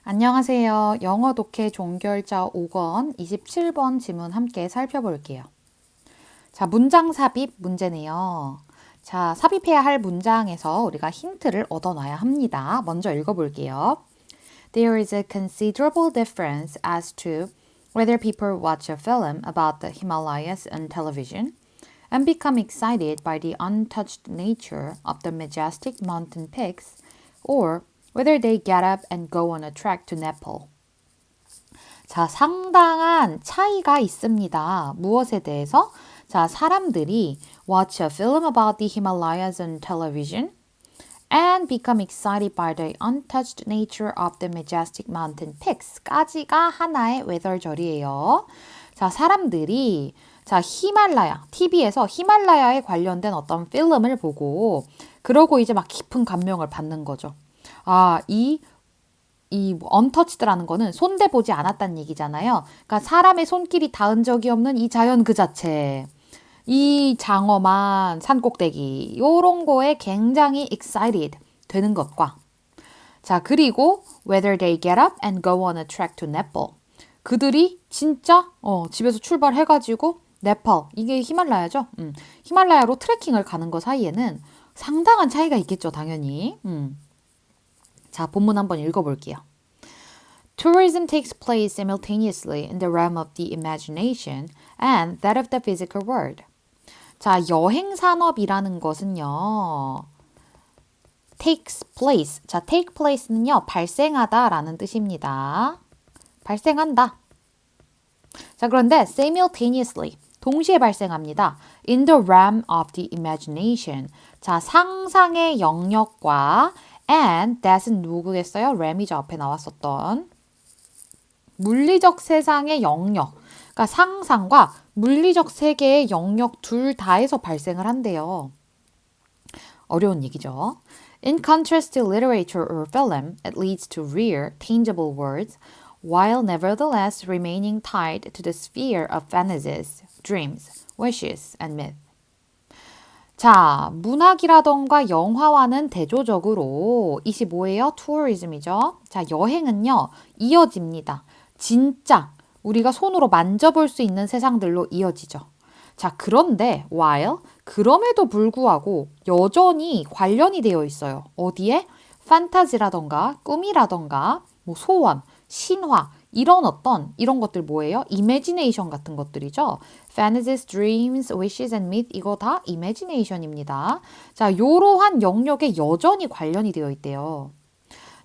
안녕하세요. 영어 독해 종결자 5권 27번 지문 함께 살펴볼게요. 자, 문장 삽입 문제네요. 자, 삽입해야 할 문장에서 우리가 힌트를 얻어놔야 합니다. 먼저 읽어볼게요. There is a considerable difference as to whether people watch a film about the Himalayas on television and become excited by the untouched nature of the majestic mountain peaks or whether they get up and go on a trek to Nepal. 자, 상당한 차이가 있습니다. 무엇에 대해서? 자, 사람들이 watch a film about the Himalayas on television and become excited by the untouched nature of the majestic mountain peaks까지가 하나의 웨더절이에요. 자, 사람들이 히말라야, TV에서 히말라야에 관련된 어떤 필름을 보고 그러고 이제 막 깊은 감명을 받는 거죠. 이 untouched라는 거는 손대보지 않았다는 얘기잖아요. 그러니까 사람의 손길이 닿은 적이 없는 이 자연 그 자체. 이 장엄한 산꼭대기. 요런 거에 굉장히 excited 되는 것과 자, 그리고 whether they get up and go on a trek to Nepal. 그들이 진짜 집에서 출발해가지고 네팔, 이게 히말라야죠. 히말라야로 트레킹을 가는 거 사이에는 상당한 차이가 있겠죠, 당연히. 자, 본문 한번 읽어볼게요. Tourism takes place simultaneously in the realm of the imagination and that of the physical world. 자, 여행 산업이라는 것은요. takes place. 자, take place는요. 발생하다라는 뜻입니다. 발생한다. 자, 그런데 simultaneously. 동시에 발생합니다. In the realm of the imagination. 자, 상상의 영역과 and that은 누구겠어요? realm이죠. 앞에 나왔었던. 물리적 세상의 영역. 그러니까 상상과 물리적 세계의 영역 둘 다에서 발생을 한대요. 어려운 얘기죠. In contrast to literature or film, it leads to rare, tangible words, while nevertheless remaining tied to the sphere of fantasies, dreams, wishes, and myth. 자, 문학이라던가 영화와는 대조적으로 25예요. 투어리즘이죠. 자, 여행은요. 이어집니다. 진짜 우리가 손으로 만져볼 수 있는 세상들로 이어지죠. 자, 그런데 while 그럼에도 불구하고 여전히 관련이 되어 있어요. 어디에? 판타지라던가 꿈이라던가 뭐 소원, 신화 이런 것들 뭐예요? 이미지네이션 같은 것들이죠. Fantasies, dreams, wishes and myth 이거 다 imagination입니다. 자, 요러한 영역에 여전히 관련이 되어 있대요.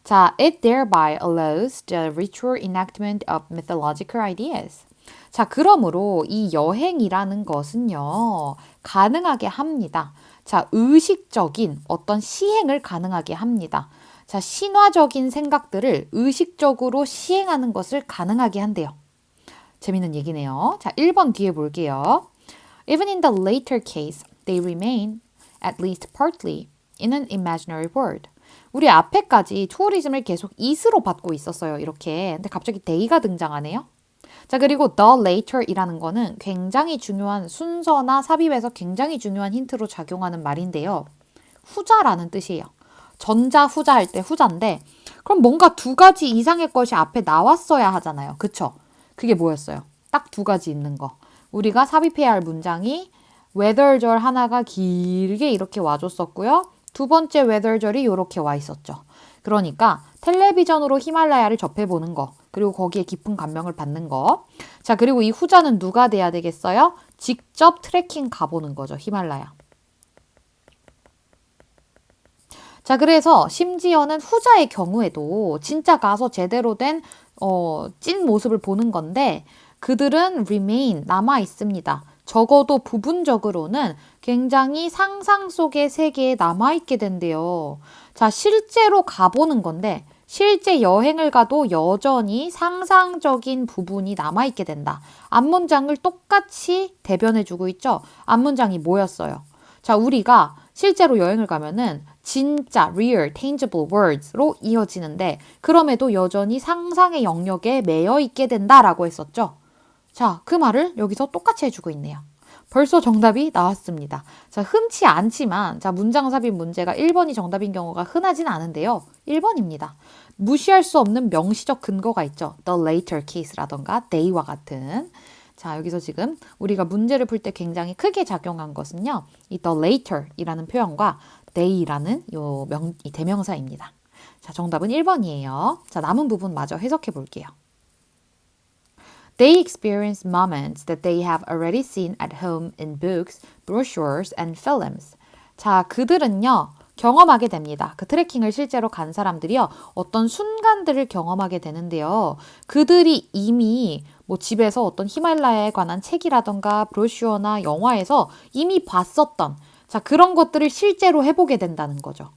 자, it thereby allows the ritual enactment of mythological ideas. 자, 그러므로 이 여행이라는 것은요, 가능하게 합니다. 자, 의식적인 어떤 시행을 가능하게 합니다. 자, 신화적인 생각들을 의식적으로 시행하는 것을 가능하게 한대요. 재밌는 얘기네요. 자, 1번 뒤에 볼게요. Even in the later case, they remain, at least partly, in an imaginary world. 우리 앞에까지 투어리즘을 계속 is로 받고 있었어요. 이렇게. 근데 갑자기 they가 등장하네요. 자, 그리고 the later이라는 거는 굉장히 중요한 순서나 삽입에서 굉장히 중요한 힌트로 작용하는 말인데요. 후자라는 뜻이에요. 전자, 후자 할 때 후자인데 그럼 뭔가 두 가지 이상의 것이 앞에 나왔어야 하잖아요. 그쵸? 그게 뭐였어요? 딱 두 가지 있는 거. 우리가 삽입해야 할 문장이 whether절 하나가 길게 이렇게 와줬었고요. 두 번째 whether절이 이렇게 와 있었죠. 그러니까 텔레비전으로 히말라야를 접해보는 거. 그리고 거기에 깊은 감명을 받는 거. 자, 그리고 이 후자는 누가 돼야 되겠어요? 직접 트레킹 가보는 거죠. 히말라야. 자, 그래서 심지어는 후자의 경우에도 진짜 가서 제대로 된 찐 모습을 보는 건데 그들은 remain, 남아 있습니다. 적어도 부분적으로는 굉장히 상상 속의 세계에 남아있게 된대요. 자, 실제로 가보는 건데 실제 여행을 가도 여전히 상상적인 부분이 남아있게 된다. 앞문장을 똑같이 대변해주고 있죠. 앞문장이 뭐였어요? 자, 우리가 실제로 여행을 가면은 진짜 real, tangible words로 이어지는데 그럼에도 여전히 상상의 영역에 매여 있게 된다라고 했었죠. 자, 그 말을 여기서 똑같이 해주고 있네요. 벌써 정답이 나왔습니다. 자, 흔치 않지만 자, 문장 삽입 문제가 1번이 정답인 경우가 흔하진 않은데요. 1번입니다. 무시할 수 없는 명시적 근거가 있죠. The later case라던가 they와 같은. 자, 여기서 지금 우리가 문제를 풀 때 굉장히 크게 작용한 것은요. 이 the later이라는 표현과 they라는 이 대명사입니다. 자, 정답은 1번이에요. 자, 남은 부분 마저 해석해 볼게요. They experience moments that they have already seen at home in books, brochures, and films. 자, 그들은요, 경험하게 됩니다. 그 트레킹을 실제로 간 사람들이요, 어떤 순간들을 경험하게 되는데요. 그들이 이미 뭐 집에서 어떤 히말라야에 관한 책이라던가 브로슈어나 영화에서 이미 봤었던, 자, 그런 것들을 실제로 해보게 된다는 거죠.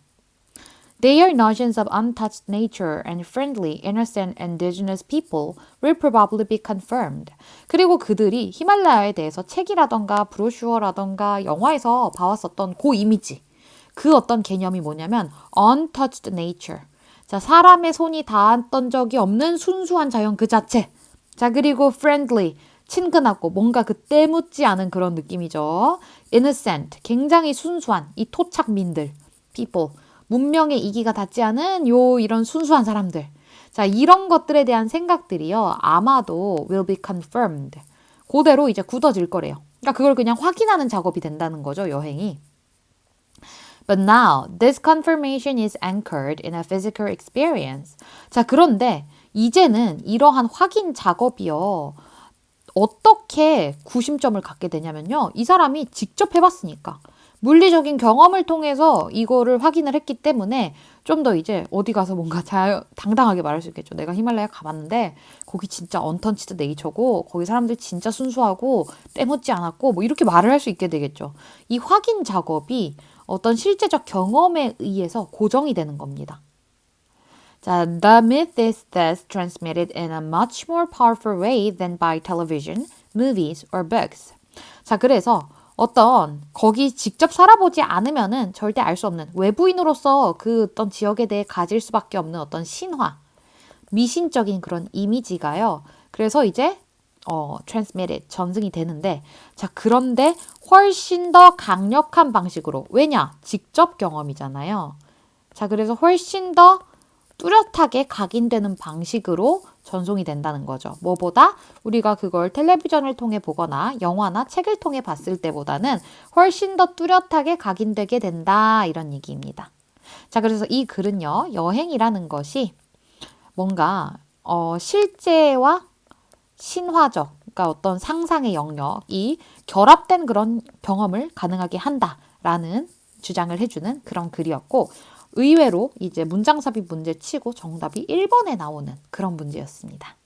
Their notions of untouched nature and friendly, innocent indigenous people will probably be confirmed. 그리고 그들이 히말라야에 대해서 책이라던가 브로슈어라던가 영화에서 봐왔었던 그 이미지, 그 어떤 개념이 뭐냐면 untouched nature. 자, 사람의 손이 닿았던 적이 없는 순수한 자연 그 자체. 자, 그리고 friendly, 친근하고 뭔가 그 때묻지 않은 그런 느낌이죠. innocent, 굉장히 순수한 이 토착민들, people. 문명의 이기가 닿지 않은 이런 순수한 사람들. 자, 이런 것들에 대한 생각들이요. 아마도 will be confirmed. 그대로 이제 굳어질 거래요. 그러니까 그걸 그냥 확인하는 작업이 된다는 거죠, 여행이. But now, this confirmation is anchored in a physical experience. 자, 그런데 이제는 이러한 확인 작업이요. 어떻게 구심점을 갖게 되냐면요. 이 사람이 직접 해봤으니까. 물리적인 경험을 통해서 이거를 확인을 했기 때문에 좀 더 이제 어디 가서 뭔가 당당하게 말할 수 있겠죠. 내가 히말라야 가봤는데 거기 진짜 언턴치드 네이처고 거기 사람들 진짜 순수하고 때묻지 않았고 뭐 이렇게 말을 할 수 있게 되겠죠. 이 확인 작업이 어떤 실제적 경험에 의해서 고정이 되는 겁니다. 자, the myth is thus transmitted in a much more powerful way than by television, movies, or books. 자, 그래서 거기 직접 살아보지 않으면은 절대 알 수 없는 외부인으로서 그 어떤 지역에 대해 가질 수밖에 없는 어떤 신화, 미신적인 그런 이미지가요. 그래서 이제 transmitted, 전승이 되는데, 자, 그런데 훨씬 더 강력한 방식으로, 왜냐? 직접 경험이잖아요. 자, 그래서 훨씬 더 뚜렷하게 각인되는 방식으로 전송이 된다는 거죠. 뭐보다 우리가 그걸 텔레비전을 통해 보거나 영화나 책을 통해 봤을 때보다는 훨씬 더 뚜렷하게 각인되게 된다, 이런 얘기입니다. 자, 그래서 이 글은요, 여행이라는 것이 뭔가 실제와 신화적, 그러니까 어떤 상상의 영역이 결합된 그런 경험을 가능하게 한다라는 주장을 해주는 그런 글이었고, 의외로 이제 문장삽입 문제 치고 정답이 1번에 나오는 그런 문제였습니다.